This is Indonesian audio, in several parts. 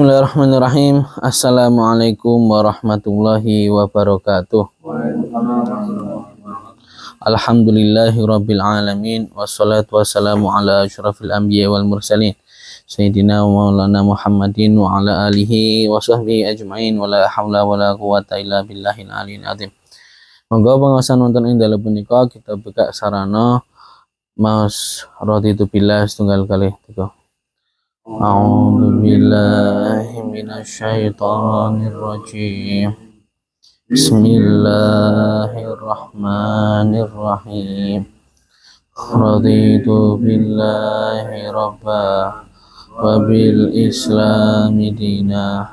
Bismillahirrahmanirrahim. Assalamualaikum warahmatullahi wabarakatuh. Alhamdulillahirabbil alamin wassalatu wassalamu ala asyrafil anbiya wal mursalin sayyidina wa maulana Muhammadin wa ala alihi wa sahbihi ajmain wa la haula wa la quwata illa billahil aliyil azim. Monggo pangaosan wonten ing dalem punika kita buka sarana Mas raditu billah setunggal kalih tiga. A'udzu billahi minasyaitonir rajim. Bismillahirrahmanirrahim. Raditu billahi rabba wa bil islami dina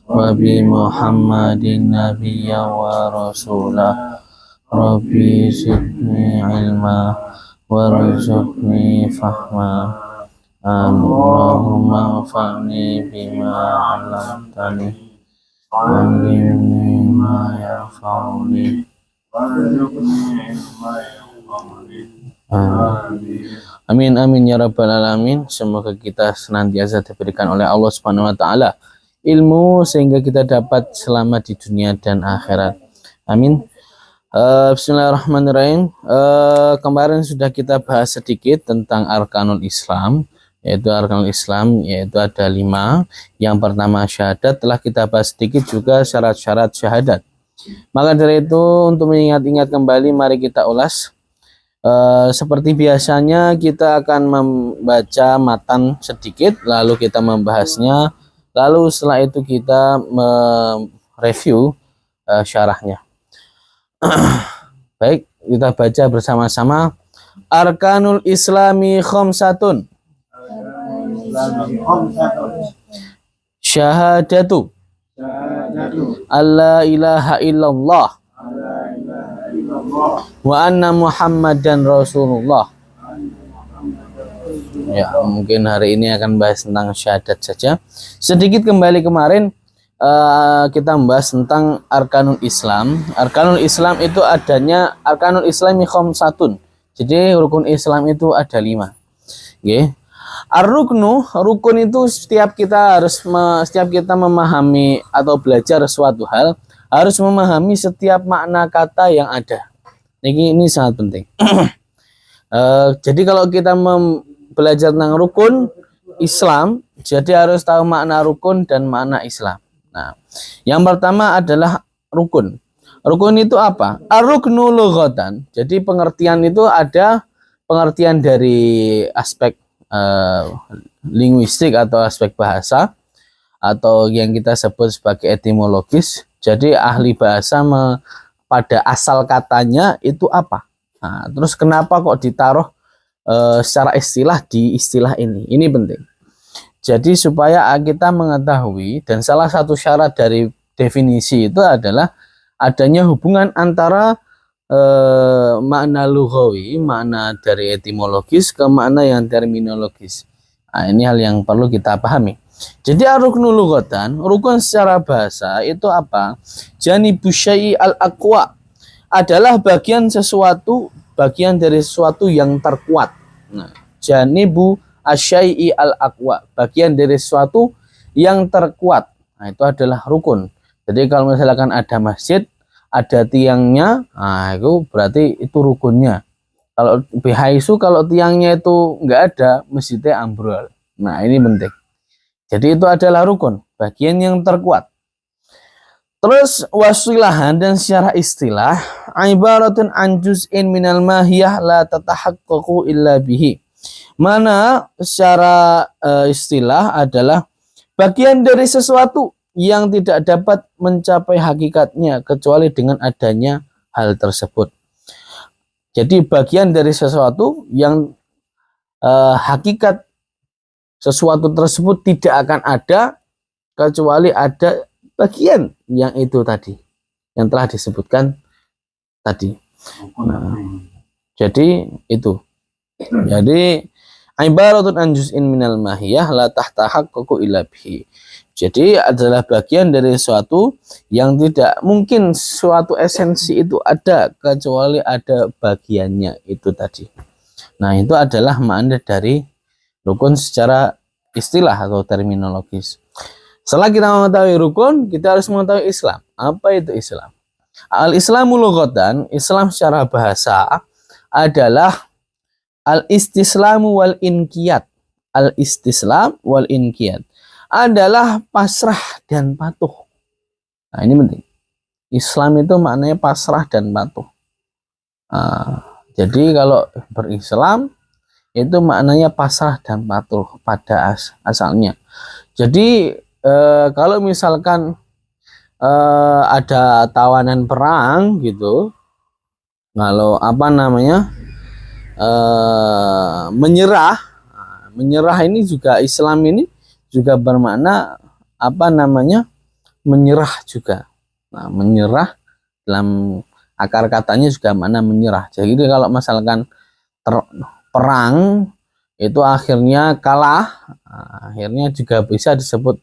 wa bi Muhammadin nabiyya wa rasulah. Rabbi zidni ilma warzuqni fahma. Allahumma anfa'ni bima 'allamtani wa'allimni ma yanfa'uni warzuqni ilma yanfa'uni. Amin amin ya rabbal alamin. Semoga kita senantiasa diberikan oleh Allah Subhanahu wa taala ilmu sehingga kita dapat selamat di dunia dan akhirat. Amin. Bismillahirrahmanirrahim. Kemarin sudah kita bahas sedikit tentang arkanul Islam. Yaitu arkanul Islam, yaitu ada 5. Yang pertama syahadat, telah kita bahas sedikit juga syarat-syarat syahadat. Maka dari itu untuk mengingat-ingat kembali, mari kita ulas. Seperti biasanya kita akan membaca matan sedikit, lalu kita membahasnya, lalu setelah itu kita mereview syarahnya. Baik, kita baca bersama-sama. Arkanul Islami khamsatun. Syahadatu alla ilaha illallah wa anna Muhammadan Rasulullah. Ya, mungkin hari ini akan bahas tentang syahadat saja. Sedikit kembali kemarin kita membahas tentang arkanul Islam. Arkanul Islam itu adanya arkanul Islami khamsatun. Jadi rukun Islam itu ada 5. Nggih. Ar-ruknu, rukun itu setiap kita memahami atau belajar suatu hal harus memahami setiap makna kata yang ada. Ini sangat penting. Jadi kalau kita belajar tentang rukun Islam, jadi harus tahu makna rukun dan makna Islam. Nah, yang pertama adalah rukun. Rukun itu apa? Ar-ruknu lughatan. Jadi pengertian itu ada pengertian dari aspek linguistik atau aspek bahasa atau yang kita sebut sebagai etimologis. Jadi ahli bahasa pada asal katanya itu apa. Nah, terus kenapa kok ditaruh secara istilah di istilah ini? Ini penting. Jadi supaya kita mengetahui, dan salah satu syarat dari definisi itu adalah adanya hubungan antara makna lughawi, makna dari etimologis ke makna yang terminologis. Nah, ini hal yang perlu kita pahami. Jadi ar-ruknu lughatan, rukun secara bahasa itu apa? Janibu syai'i al-aqwa, adalah bagian dari sesuatu yang terkuat. Nah, janibu asyai'i al-aqwa, bagian dari sesuatu yang terkuat. Nah, itu adalah rukun. Jadi kalau misalkan ada masjid, ada tiangnya, nah itu berarti itu rukunnya. Kalau bihaisu, kalau tiangnya itu nggak ada, masjidnya ambrol. Nah, ini penting. Jadi itu adalah rukun, bagian yang terkuat. Terus wasilahan, dan secara istilah ibaratun an juz'in minal mahiyah la tatahaqqaqu illa bihi. Mana secara istilah adalah bagian dari sesuatu yang tidak dapat mencapai hakikatnya kecuali dengan adanya hal tersebut. Jadi bagian dari sesuatu yang hakikat sesuatu tersebut tidak akan ada kecuali ada bagian yang itu tadi, yang telah disebutkan tadi. Nah, jadi itu. Jadi ibaratun an juz'in minal mahiyah la tahtahaqqaqu illa bihi. Jadi adalah bagian dari sesuatu yang tidak mungkin suatu esensi itu ada kecuali ada bagiannya itu tadi. Nah, itu adalah makna dari rukun secara istilah atau terminologis. Setelah kita mengetahui rukun, kita harus mengetahui Islam. Apa itu Islam? Al-Islamu lughatan, Islam secara bahasa adalah al-istislamu wal inqiyad. Al-istislam wal inqiyad adalah pasrah dan patuh. Nah, ini penting. Islam itu maknanya pasrah dan patuh. Jadi kalau berislam itu maknanya pasrah dan patuh pada asalnya. Jadi kalau misalkan ada tawanan perang gitu, kalau apa namanya menyerah ini juga, Islam ini juga bermakna apa namanya menyerah juga. Nah, menyerah dalam akar katanya juga makna menyerah. Jadi kalau misalkan perang itu akhirnya kalah, akhirnya juga bisa disebut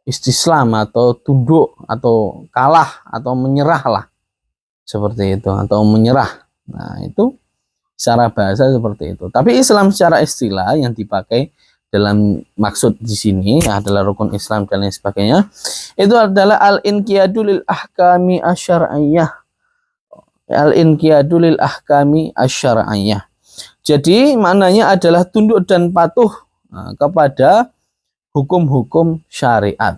istislam atau tunduk atau kalah atau menyerah lah, seperti itu, atau menyerah. Nah, itu secara bahasa seperti itu. Tapi Islam secara istilah yang dipakai dalam maksud di sini adalah rukun Islam dan lain sebagainya, itu adalah al-inqiyadu lil ahkami asyar'iyyah. Al-inqiyadu lil ahkami asyar'iyyah. Jadi maknanya adalah tunduk dan patuh kepada hukum-hukum syariat.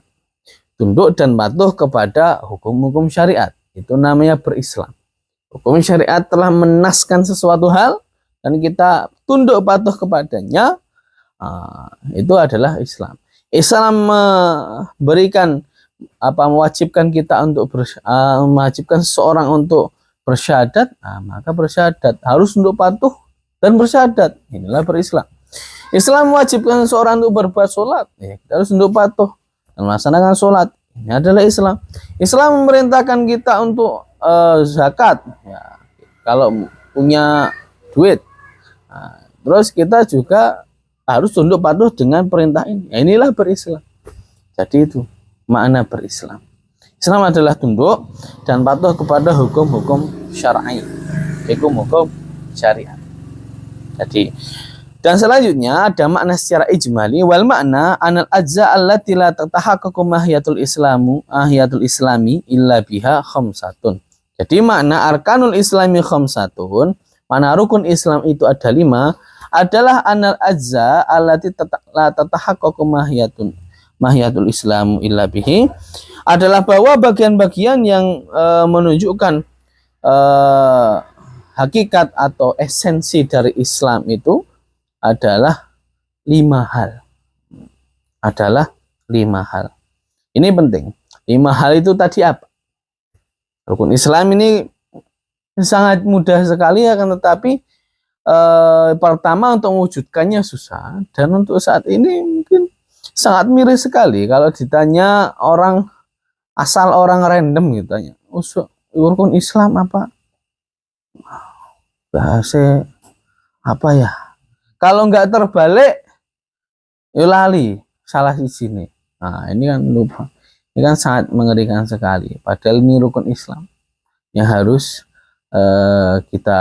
Tunduk dan patuh kepada hukum-hukum syariat. Itu namanya berislam. Hukum syariat telah menaskan sesuatu hal dan kita tunduk patuh kepadanya, itu adalah Islam. Islam memberikan mewajibkan kita untuk mewajibkan seseorang untuk bersyahadat, maka bersyahadat harus tunduk patuh dan bersyahadat. Inilah berislam. Islam mewajibkan seseorang untuk berbuat sholat, kita harus tunduk patuh dan melaksanakan sholat. Ini adalah Islam. Islam memerintahkan kita untuk zakat, ya, kalau punya duit. Terus kita juga harus tunduk patuh dengan perintah ini. Ya, inilah berislam. Jadi itu makna berislam. Islam adalah tunduk dan patuh kepada hukum-hukum syar'i, hukum-hukum syariat. Jadi, dan selanjutnya ada makna secara ijmali, wal makna anal ajza allati la tatahaqqaqu mahiyatul islami illa biha khamsatun. Jadi makna arkanul islami khamsatun, makna rukun Islam itu ada 5, adalah anal ajza allati la tatahaqqaqu mahiyatul islamu illa bihi, adalah bahwa bagian-bagian yang menunjukkan hakikat atau esensi dari Islam itu adalah 5 hal. Adalah 5 hal. Ini penting. 5 hal itu tadi apa? Rukun Islam ini sangat mudah sekali, akan tetapi pertama untuk mewujudkannya susah, dan untuk saat ini mungkin sangat miris sekali kalau ditanya orang, asal orang random gitu tanya, rukun Islam apa? Bahasa apa ya? Kalau nggak terbalik, lali salah di sini. Nah, ini kan lupa. Ini kan sangat mengerikan sekali. Padahal ini rukun Islam yang harus kita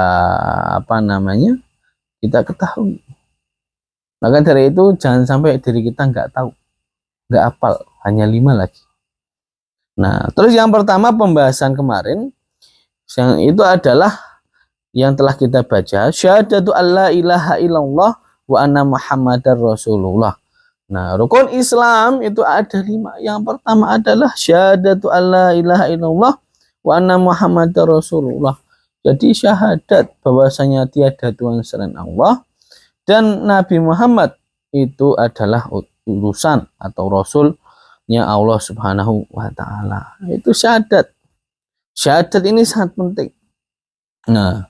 kita ketahui. Maka dari itu jangan sampai diri kita nggak tahu, nggak hafal, hanya 5 lagi. Nah, terus yang pertama pembahasan kemarin, yang itu adalah yang telah kita baca, syahadatu alla ilaha illallah wa anna muhammadar rasulullah. Nah, rukun Islam itu ada 5. Yang pertama adalah syahadatu alla ilaha illallah wa anna muhammadar rasulullah. Jadi syahadat bahwasanya tiada Tuhan selain Allah dan Nabi Muhammad itu adalah utusan atau rasulnya Allah Subhanahu wa taala. Itu syahadat. Syahadat ini sangat penting. Nah,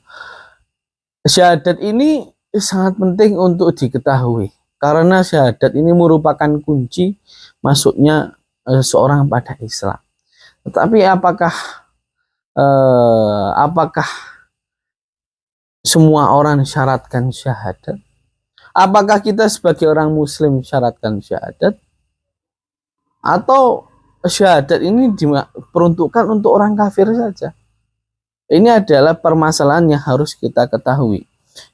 syahadat ini sangat penting untuk diketahui karena syahadat ini merupakan kunci masuknya seorang pada Islam. Tetapi apakah semua orang syaratkan syahadat? Apakah kita sebagai orang muslim syaratkan syahadat? Atau syahadat ini diperuntukkan untuk orang kafir saja? Ini adalah permasalahan yang harus kita ketahui.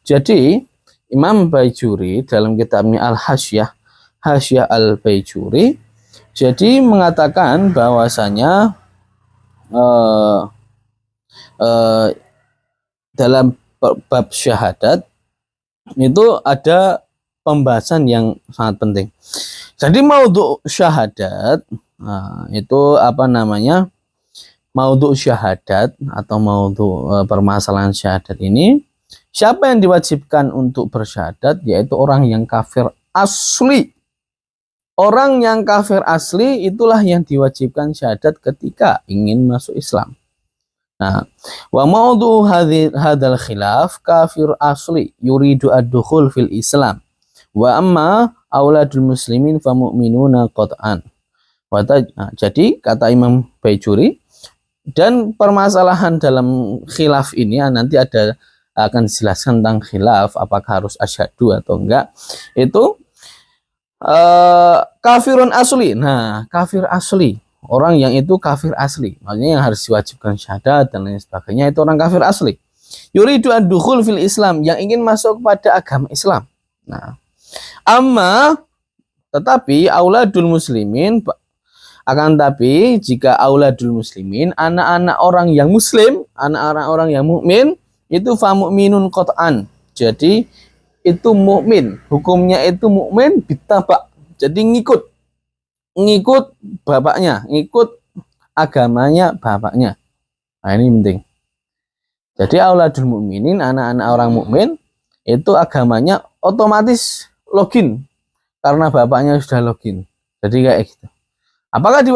Jadi Imam Baijuri dalam kitabnya Al-Hasyah, Hasyah Al-Baijuri, Jadi mengatakan bahwasanya eh, eh, dalam bab syahadat itu ada pembahasan yang sangat penting. Jadi maudhu syahadat, nah, itu apa namanya? Maudhu syahadat atau maudhu permasalahan syahadat ini, siapa yang diwajibkan untuk bersyahadat? Yaitu orang yang kafir asli. Orang yang kafir asli itulah yang diwajibkan syahadat ketika ingin masuk Islam. Nah, wa maudhu hadal khilaf kafir asli yuridu ad-dukhul fil Islam. Wa amma auladul muslimin fa mu'minuna qat'an. Nah, jadi kata Imam Baijuri, dan permasalahan dalam khilaf ini nanti akan dijelaskan tentang khilaf apakah harus asyhadu atau enggak. Itu kafirun asli. Nah, kafir asli, orang yang itu kafir asli, maksudnya yang harus diwajibkan syahadat dan lain sebagainya, itu orang kafir asli. Yuridu ad-dukhul fil Islam, yang ingin masuk kepada agama Islam. Nah, amma tetapi auladul muslimin, akan tapi jika auladul muslimin, anak-anak orang yang muslim, anak-anak orang yang mukmin, itu fa mu'minun qat'an. Jadi itu mukmin, hukumnya itu mukmin bitabak. Jadi ngikut bapaknya, ngikut agamanya bapaknya. Nah, ini penting. Jadi auladul mukminin, anak-anak orang mukmin, itu agamanya otomatis login karena bapaknya sudah login. Jadi kayak gitu. Apakah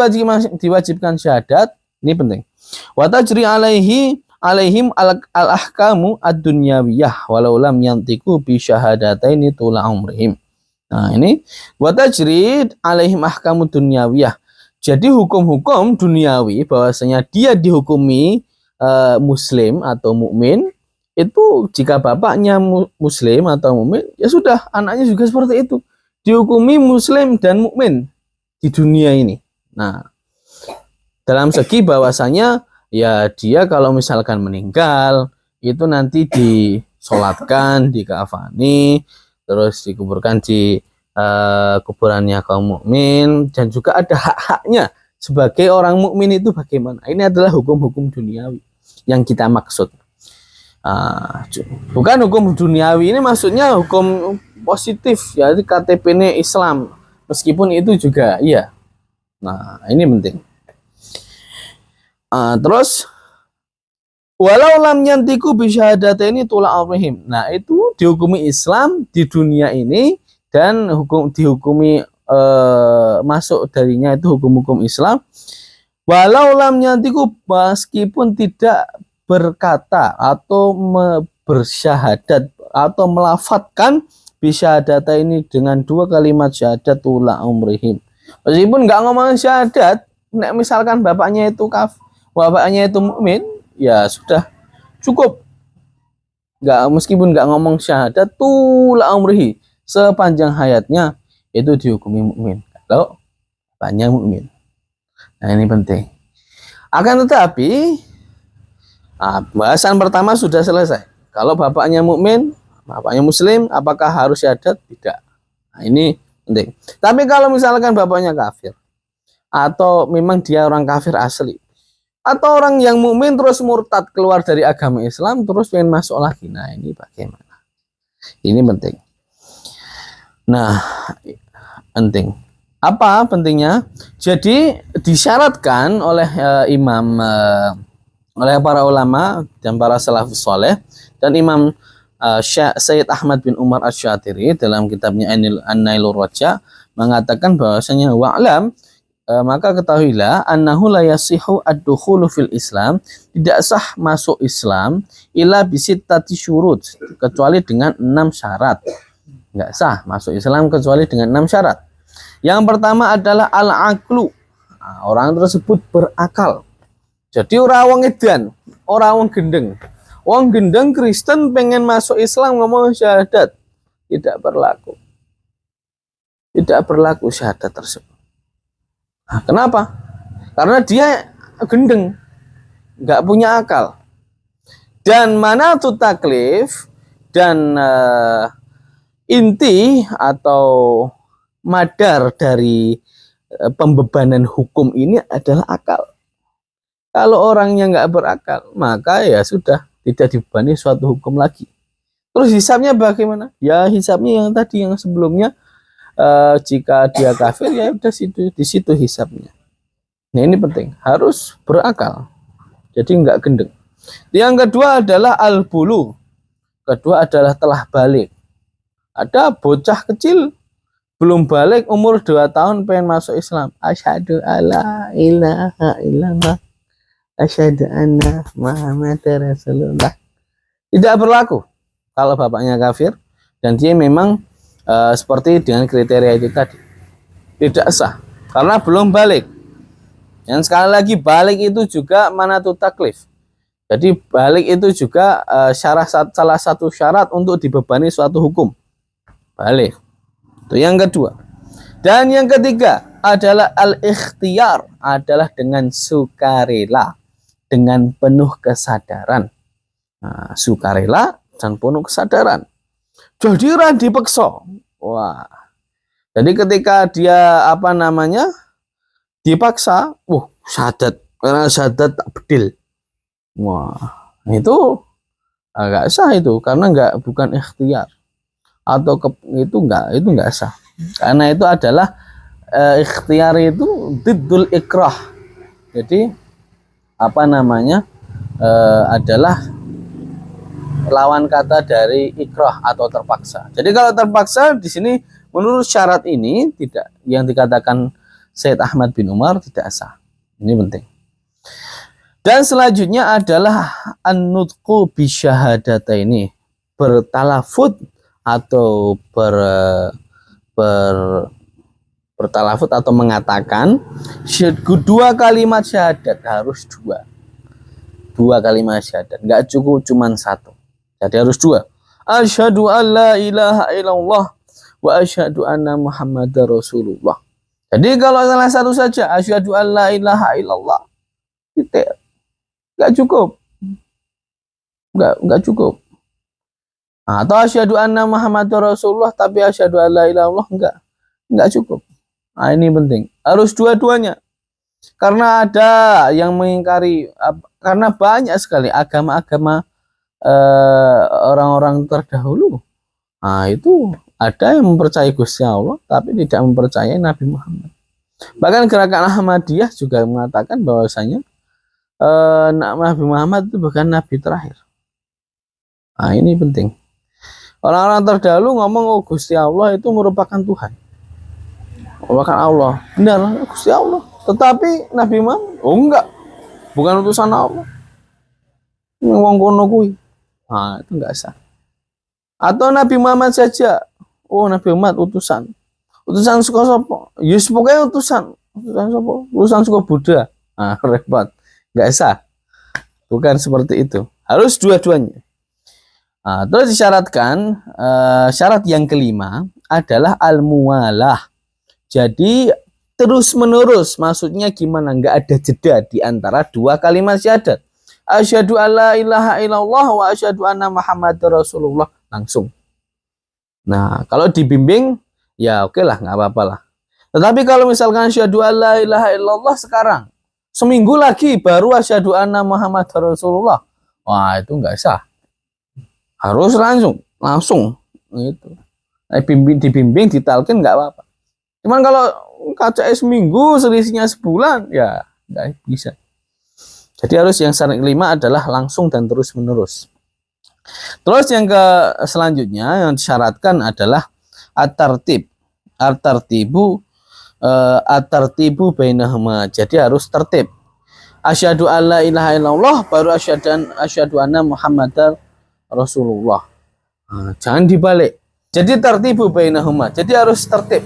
diwajibkan syahadat? Ini penting. Wa tajri alaihim al-ahkamu ad-dunyawiyah walau lam yantiqu bi syahadataini tula umrihim. Nah, ini wa tajri alaihim ahkamu dunyawiyah. Jadi hukum-hukum duniawi, bahwasanya dia dihukumi muslim atau mukmin, itu jika bapaknya muslim atau mukmin, ya sudah, anaknya juga seperti itu. Dihukumi muslim dan mukmin di dunia ini. Nah, dalam segi bahwasanya ya dia kalau misalkan meninggal itu nanti disolatkan, dikafani, terus dikuburkan di kuburannya kaum mukmin, dan juga ada hak-haknya sebagai orang mukmin itu bagaimana. Ini adalah hukum-hukum duniawi yang kita maksud. Bukan hukum duniawi, ini maksudnya hukum positif, ya, KTP-nya Islam, meskipun itu juga iya. Nah, ini penting. Terus walau lam yantiku bisyahadataini tula umrihim. Nah, itu dihukumi Islam di dunia ini, dan dihukumi masuk darinya itu hukum-hukum Islam. Walau lam yantiku, meskipun tidak berkata atau bersyahadat atau melafatkan bisyahadata ini dengan dua kalimat syahadat tula umrihim. Meskipun nggak ngomong syahadat, misalkan bapaknya itu bapaknya itu mukmin, ya sudah cukup. Meskipun nggak ngomong syahadat tula umrihi, sepanjang hayatnya itu dihukumi mukmin kalau bapaknya mukmin. Nah, ini penting. Akan tetapi bahasan pertama sudah selesai. Kalau bapaknya mukmin, bapaknya muslim, apakah harus syahadat? Tidak. Nah, ini penting. Tapi kalau misalkan bapaknya kafir, atau memang dia orang kafir asli, atau orang yang mukmin terus murtad keluar dari agama Islam terus pengen masuk lagi, nah ini bagaimana? Ini penting. Nah, penting. Apa pentingnya? Jadi disyaratkan oleh oleh para ulama dan para salafus soleh, dan Imam Sayyid Ahmad bin Umar Asy-Syatiri dalam kitabnya An-Nailur Raja mengatakan bahwasanya wa'lam, maka ketahuilah annahu la yasihu ad-dukhulu fil Islam, tidak sah masuk Islam illa bisittati syurut, kecuali dengan 6 syarat. Enggak sah masuk Islam kecuali dengan 6 syarat. Yang pertama adalah al-aqlu. Nah, orang tersebut berakal. Jadi orang wong edan, orang wong gendeng. Wong gendeng Kristen pengen masuk Islam ngomong syahadat, tidak berlaku. Tidak berlaku syahadat tersebut. Nah, kenapa? Karena dia gendeng, nggak punya akal. Dan mana tu taklif, dan inti atau madar dari pembebanan hukum ini adalah akal. Kalau orangnya nggak berakal, maka ya sudah tidak dibebani suatu hukum lagi. Terus hisabnya bagaimana? Ya hisabnya yang tadi yang sebelumnya, jika dia kafir ya udah di situ hisabnya. Nah ini penting, harus berakal. Jadi nggak gendeng. Yang kedua adalah al-bulu. Kedua adalah telah balik. Ada bocah kecil belum balik umur 2 tahun pengen masuk Islam. Asyhadu alla ilaha illallah. Asyhadu anna Muhammadar Rasulullah. Tidak berlaku kalau bapaknya kafir dan dia memang seperti dengan kriteria itu tadi. Tidak sah karena belum balik. Yang sekali lagi balik itu juga manatu taklif. Jadi balik itu juga salah satu syarat untuk dibebani suatu hukum. Balik. Itu yang kedua. Dan yang ketiga adalah al-ikhtiyar, adalah dengan sukarela, dengan penuh kesadaran. Nah, sukarela dan penuh kesadaran. Jadi dipaksa. Wah. Jadi ketika dia dipaksa, syahadat, karena syahadat tak bedil. Wah, itu agak sah itu karena bukan ikhtiar atau itu enggak sah. Karena itu adalah ikhtiar itu diddul ikrah. Jadi adalah lawan kata dari ikrah atau terpaksa. Jadi kalau terpaksa di sini menurut syarat ini tidak, yang dikatakan Sayyid Ahmad bin Umar tidak sah. Ini penting. Dan selanjutnya adalah an-nutqu bisyahadataini, bertalafut atau bertalafut atau mengatakan dua kalimat syahadat, harus dua kalimat syahadat, nggak cukup cuma satu, jadi harus dua. Asyhadu an la ilaha illallah wa asyhadu anna Muhammadar Rasulullah. Jadi kalau salah satu saja asyhadu an la ilaha illallah, titik, nggak cukup, nggak cukup. Atau asyhadu anna Muhammadar Rasulullah tapi asyhadu an la ilaha illallah, enggak cukup. Nah, ini penting. Harus dua-duanya. Karena ada yang mengingkari, karena banyak sekali agama-agama orang-orang terdahulu. Nah, itu ada yang mempercayai Gusti Allah tapi tidak mempercayai Nabi Muhammad. Bahkan gerakan Ahmadiyah juga mengatakan bahwasanya Nabi Muhammad itu bukan nabi terakhir. Nah, ini penting. Orang-orang terdahulu ngomong Gusti Allah itu merupakan Tuhan, merupakan Allah. Benar, Gusti Allah. Tetapi Nabi Muhammad, enggak, bukan utusan Allah. Ngomong kono kuwi. Nah, itu enggak sah. Atau Nabi Muhammad saja, Nabi Muhammad utusan. Utusan suka sapa? Yes, pokoknya utusan. Utusan sapa? Utusan suka Buddha. Nah, repot. Enggak sah. Bukan seperti itu. Harus dua-duanya. Nah, terus disyaratkan syarat yang kelima adalah al-muwalah. Jadi terus menerus, maksudnya gimana? Nggak ada jeda di antara dua kalimat syahadat. Asyhadu alla ilaha illallah wa asyhadu anna Muhammadar Rasulullah, langsung. Nah, kalau dibimbing ya oke lah, nggak apa-apa lah. Tetapi kalau misalkan asyhadu alla ilaha illallah sekarang, seminggu lagi baru asyhadu anna Muhammadar Rasulullah, wah itu nggak sah. Harus langsung gitu. Dibimbing, ditalkin nggak apa-apa. Cuman kalau KCS seminggu, selisihnya sebulan, ya nggak bisa. Jadi harus yang syarat kelima adalah langsung dan terus menerus. Terus yang selanjutnya yang disyaratkan adalah at-tartib. At-tartibu bainahuma. Jadi harus tertib. Asyhadu alla ilaha illallah baru asyhadu anna Muhammadar Rasulullah. Nah, jangan dibalik. Jadi tertibu bainahuma. Jadi harus tertib.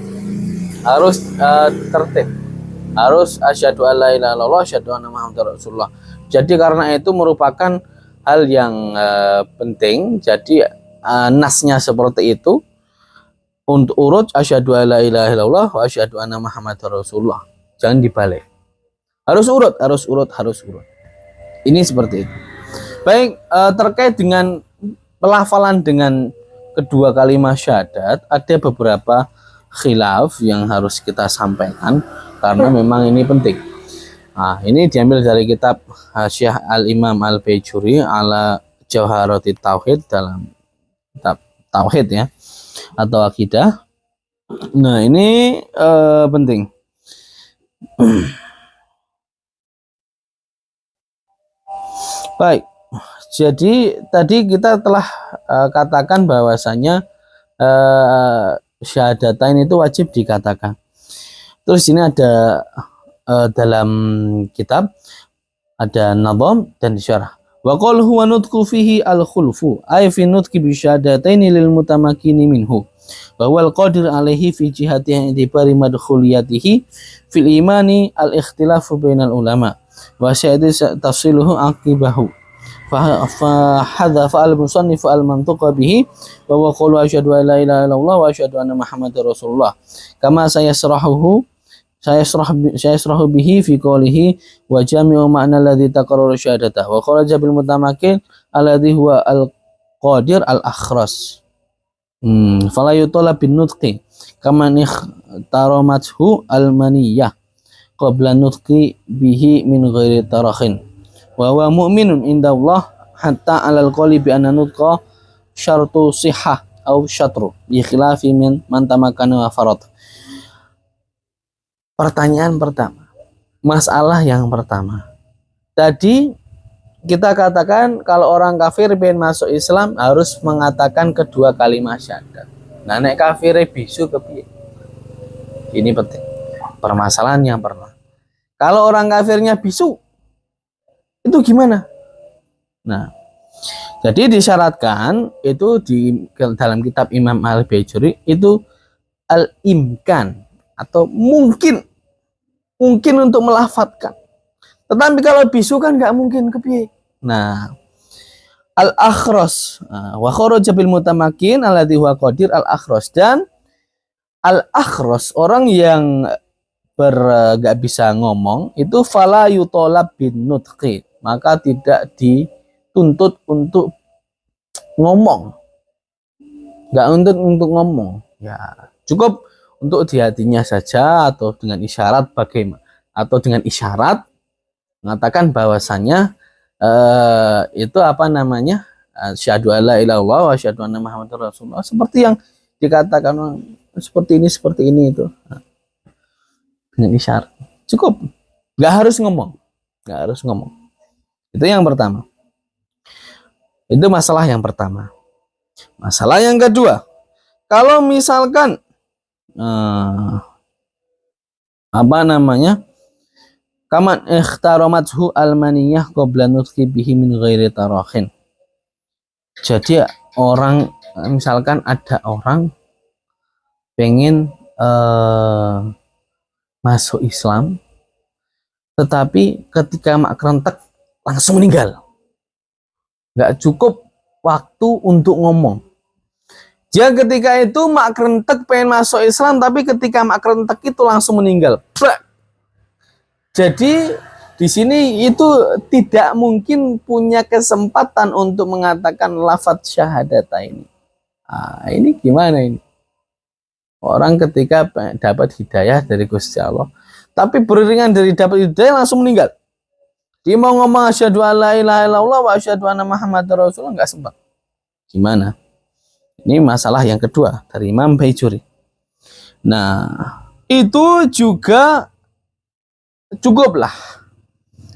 Harus tertib. Harus asyhadu alla ilaha illallah, asyhadu anna Muhammadar Rasulullah. Jadi karena itu merupakan hal yang penting. Jadi nasnya seperti itu. Untuk urut asyhadu alla ilaha illallah wa asyhadu anna Muhammadar Rasulullah. Jangan dibalik. Harus urut. Ini seperti itu. Baik, terkait dengan pelafalan dengan kedua kalimat syahadat, ada beberapa khilaf yang harus kita sampaikan. karena memang ini penting. Nah, ini diambil dari kitab Hasyiah Al-Imam Al-Baijuri ala Jawharatit Tauhid, dalam kitab Tauhid ya, atau akidah. Nah, ini penting. Baik, jadi tadi kita telah katakan bahwasanya syahadatain itu wajib dikatakan. Terus ini ada dalam kitab ada nadham dan syarah. Wa qaluhu wa nutqu fihi al-khulfu ay fi nutqi bi syahadataini lil mutamakkini minhu wa huwa al-qadir alaihi fi jihati i'tibari madkhuliyatihi fil imani al-ikhtilafu bainal ulama wa syahadatu tafsiluhu aqibahu fa hadhafa al-musannifu al-mantuqa bihi wa huwa qawlu asyhadu an la ilaha illallah wa asyhadu anna muhammadar rasulullah kama sayasrahu bihi fi qawlihi wa jami'u ma'na alladhi taqarrara syahadatah wa kharaja bil mutamakkin alladhi huwa al-qadir al-akhras fala yutalab bin nutqi kama ikhtaramathu al-maniyah qabla nutqi bihi min ghairi tarakhin wa huwa mu'minun indallah hatta 'alal qawli bi anna nutqa syartu sihhah au syatru bi khilafi man tamakkana wa farad. Pertanyaan pertama, masalah yang pertama. Tadi kita katakan kalau orang kafir pengen masuk Islam harus mengatakan kedua kalimat syahadat. Nah, nek kafir bisu kepiye? Ini penting. Permasalahan yang pernah. Kalau orang kafirnya bisu, itu gimana? Nah, jadi disyaratkan itu di dalam kitab Imam Al-Baijuri itu al-imkan atau mungkin untuk melafadzkan. Tetapi kalau bisu kan nggak mungkin kepiye. Nah, al-akhras wa kharaja bil mutamakkin alladhi huwa qadir al-akhras, dan al-akhras orang yang nggak bisa ngomong itu fala yutalab bin nutqi, maka tidak dituntut untuk ngomong, nggak untuk ngomong ya, cukup untuk di hatinya saja atau dengan isyarat bagaimana, atau dengan isyarat mengatakan bahwasannya itu apa namanya, syahadu alla ilaha illallah wa syahadu anna muhammadar rasulullah, seperti yang dikatakan seperti ini itu. Nah, dengan isyarat cukup, nggak harus ngomong. Itu yang pertama. Itu masalah yang pertama. Masalah yang kedua, kalau misalkan apa namanya, kaman ikhtaramathu almaniyah qabla nutqi bihi min ghairi tarakhin. Jadi orang, misalkan ada orang pengen masuk Islam tetapi ketika mak kerentek langsung meninggal, nggak cukup waktu untuk ngomong. Dia ketika itu mak kerentek pengen masuk Islam, tapi ketika mak kerentek itu langsung meninggal. Jadi di sini itu tidak mungkin punya kesempatan untuk mengatakan lafadz syahadata ini. Nah, ini gimana ini? Orang ketika dapat hidayah dari Gusti Allah, tapi beriringan dari dapat hidayah langsung meninggal. Dia mau ngomong asyhadu alla ilaha illallah wa asyhadu anna muhammadar rasulullah, nggak sempat. Gimana? Ini masalah yang kedua dari Imam Baijuri. Nah, itu juga cukuplah.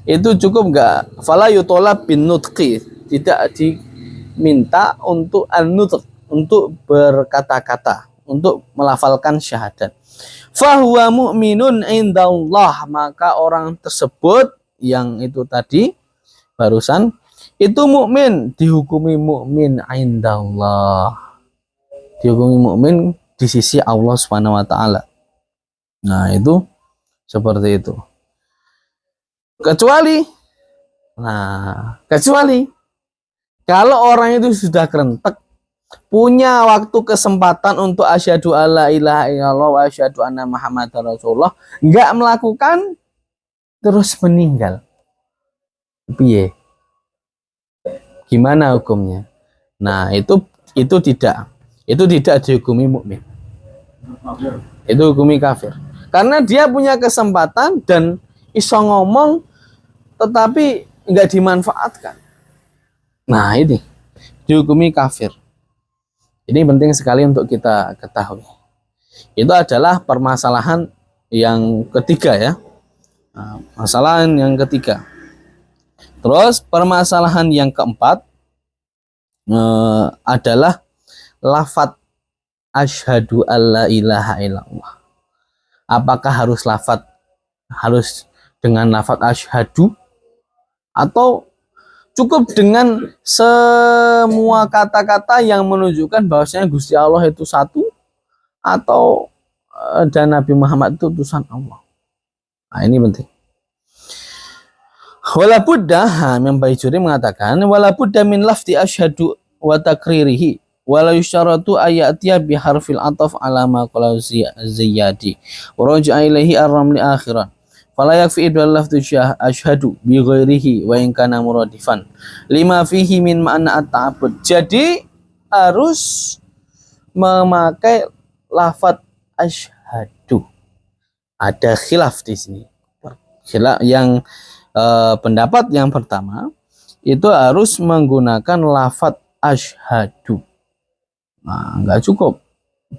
Itu cukup nggak? Fala yutolab bin nutqi, tidak diminta untuk an-nutq, untuk berkata-kata, untuk melafalkan syahadat. Fahuwa mu'minun indallah, maka orang tersebut yang itu tadi barusan itu mukmin, dihukumi mukmin indallah. Dihukumi mukmin di sisi Allah Subhanahu wa taala. Nah, itu seperti itu. Kecuali kalau orang itu sudah kerentek, punya waktu kesempatan untuk asyhadu alla ilaha illallah wa asyhadu anna muhammadar rasulullah, enggak melakukan terus meninggal. Piye? Gimana hukumnya? Nah, itu tidak dihukumi mukmin. Itu hukumi kafir. Karena dia punya kesempatan dan iso ngomong tetapi nggak dimanfaatkan. Nah ini dihukumi kafir. Ini penting sekali untuk kita ketahui. Itu adalah permasalahan yang ketiga ya. Nah, masalahan yang ketiga. Terus permasalahan yang keempat adalah lafadz asyhadu alla ilaha illallah. Apakah harus dengan lafadz asyhadu atau cukup dengan semua kata-kata yang menunjukkan bahwasanya Gusti Allah itu satu atau dan Nabi Muhammad itu utusan Allah. Nah, ini penting. Wala budda, Imam Baijuri mengatakan wala budda min lafzi asyhadu wa takririhi wala yusyaratu ayatiya bi harfil ataf ala ma qala ziyadi wa raja'a ilaihi ar-ramli akhiran fala yakfi idal lafzi asyhadu bi ghairihi wa in kana muradifan lima fihi min ma'na at-ta'abbud. Jadi harus memakai lafadz asyhadu. Ada khilaf di sini. Khilaf yang pendapat yang pertama itu harus menggunakan lafadz asyhadu. Nah, enggak cukup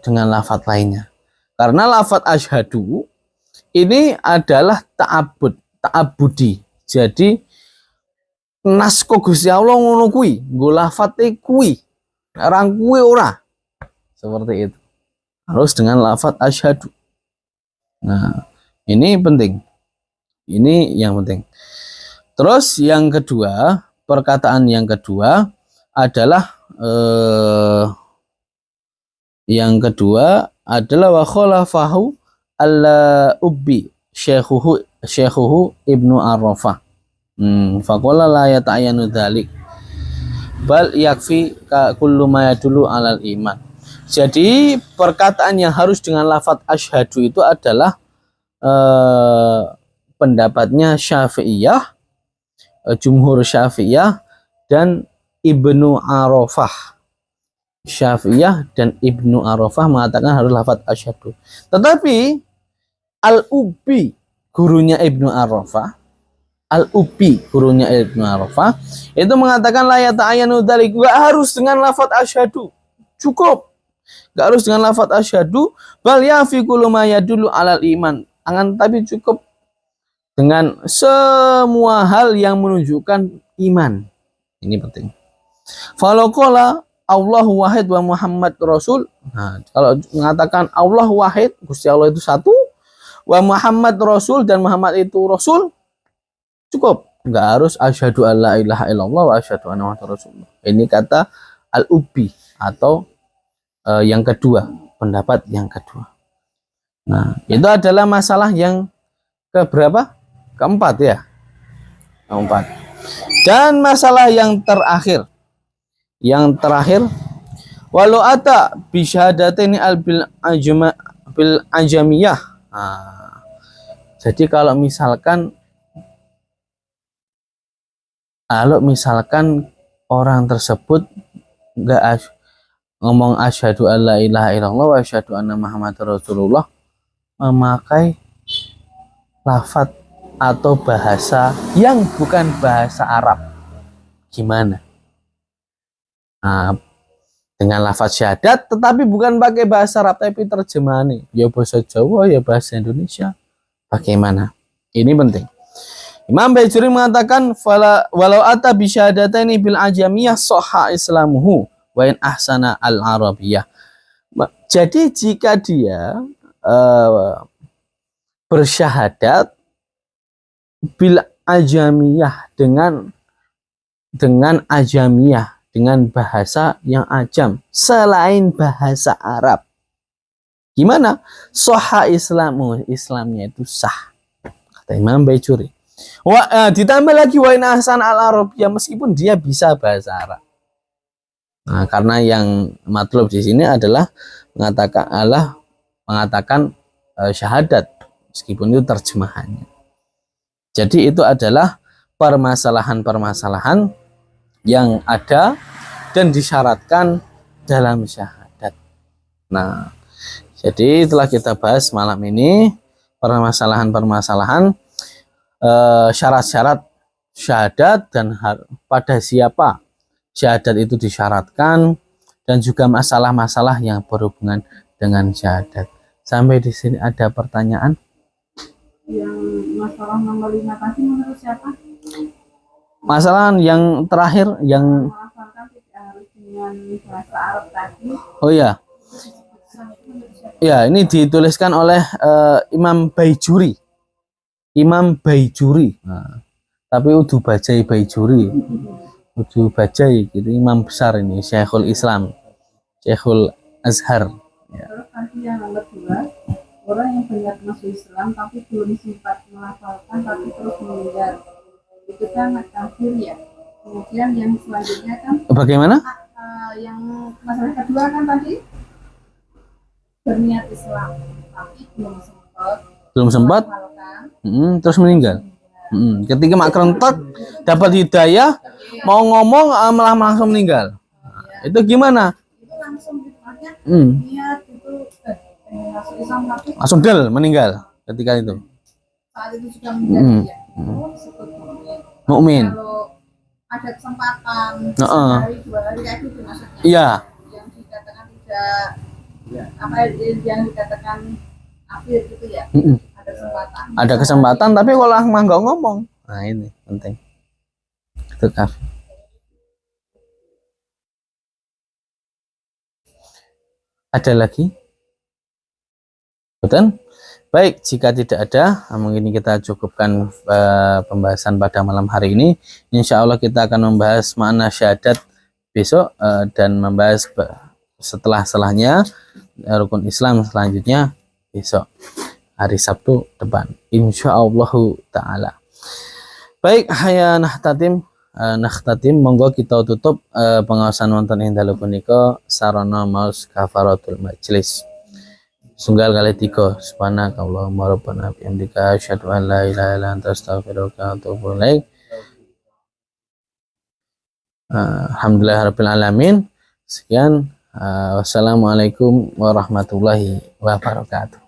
dengan lafadz lainnya. Karena lafadz asyhadu ini adalah ta'abbudi. Jadi nasko Gusti Allah ngono kuwi, nggo lafadze kuwi. Orang kuwi ora. Seperti itu. Harus dengan lafadz asyhadu. Nah, ini penting. Ini yang penting. Terus yang kedua, perkataan yang kedua adalah wa khalafahu al-ubbi syekhuhu Ibnu Arrafah. Faqala la yata'ayyanu dzalik. Bal yakfi kullu ma yadullu 'alal iman. Jadi perkataan yang harus dengan lafadz asyhadu itu adalah pendapatnya Syafi'iyah, Jumhur Syafi'iyah dan Ibnu Arafah. Syafi'iyah dan Ibnu Arafah mengatakan harus lafadz asyhadu. Tetapi Al-Ubbi gurunya Ibnu Arafah, itu mengatakan la yata'ayyanu dzalik, enggak harus dengan lafadz asyhadu. Cukup. Enggak harus dengan lafadz asyhadu, bal yafi kullu ma yadullu 'alal iman. Tapi cukup dengan semua hal yang menunjukkan iman. Ini penting. Kalau qala Allahu wahid wa Muhammad Rasul. Nah, kalau mengatakan Allah wahid, Gusti Allah itu satu, wa Muhammad Rasul dan Muhammad itu Rasul, cukup. Enggak harus asyhadu alla ilaha illallah wa asyhadu anna Muhammadar Rasulullah. Ini kata Al-Ubbi atau yang kedua, pendapat yang kedua. Nah, itu adalah masalah yang keberapa? Keempat ya. Keempat. Dan masalah yang terakhir. Walau ata bisyahadatain bil ajamiyah. Nah, jadi kalau misalkan orang tersebut enggak ngomong asyhadu alla ilaha illallah wa asyhadu anna Muhammadar Rasulullah, memakai lafadz atau bahasa yang bukan bahasa Arab, gimana? Nah, dengan lafadz syahadat tetapi bukan pakai bahasa Arab tapi terjemahannya ya bahasa Jawa ya bahasa Indonesia, bagaimana? Ini penting. Imam Baijuri mengatakan walau ata bi syahadataini bil ajamiyah sahha islamuhu wa in ahsana al arabiyah. Jadi jika dia bersyahadat bil ajamiyah dengan ajamiyah, dengan bahasa yang ajam selain bahasa Arab, gimana? Sahha islamu, Islamnya itu sah, kata Imam Baijuri. Ditambah lagi wa in ahsan al arabiyah, meskipun dia bisa bahasa Arab. Nah, karena yang matlub di sini adalah mengatakan syahadat meskipun itu terjemahannya. Jadi itu adalah permasalahan-permasalahan yang ada dan disyaratkan dalam syahadat. Nah, jadi telah kita bahas malam ini. permasalahan-permasalahan syarat-syarat syahadat dan pada siapa syahadat itu disyaratkan, dan juga masalah-masalah yang berhubungan dengan syahadat. Sampai di sini ada pertanyaan? Yang masalah nomor 5 tadi menurut siapa? Masalah yang terakhir yang Menghafalkan tidak harus dengan bahasa Arab tadi. oh ya, ya ini dituliskan oleh Imam Baijuri. Imam Baijuri. Nah, tapi udu bajai Baijuri. Udu bajai gitu, imam besar ini, Syekhul Islam, Syekhul Azhar. Ya. Terus tadi yang nomor 2, orang yang banyak masuk Islam tapi belum sempat menghafalkan tapi terus meninggal. Itu kan kafir ya. Kemudian yang selanjutnya kan Bagaimana? Yang masalah kedua kan tadi berniat Islam tapi belum sempat menghafalkan. Terus meninggal. Ketika makrentek dapat hidayah, mau ngomong malah langsung meninggal. Nah, itu gimana? Itu langsung ditanya niat itu masuk Islam tapi Langsung del meninggal ketika itu. saat itu juga menjadi ya. Disebut Mukmin. Kalau ada kesempatan sehari 2 hari kayak gitu maksudnya. Iya. Yang dikatakan tidak apa yang dikatakan kafir gitu ya. Ada kesempatan. Ada kesempatan tapi kalau mah nggak ngomong. Nah ini penting. Itu kafir. Ada lagi? Betul? Baik, jika tidak ada, mungkin kita cukupkan pembahasan pada malam hari ini. Insya Allah kita akan membahas makna syahadat besok dan membahas setelahnya rukun Islam selanjutnya besok hari Sabtu depan. Insya Allah Ta'ala. Baik, haya nakhtatim, monggo kita tutup pengawasan wonten ing dalu punika sarana maus kafaratul majlis. Sunggal kali 3. Subhanakallahumma rabbana bihamdika asyhadu an la ilaha illa anta astaghfiruka wa atubu ilaik. Alhamdulillahirabbil alamin. Sekian, wassalamualaikum warahmatullahi wabarakatuh.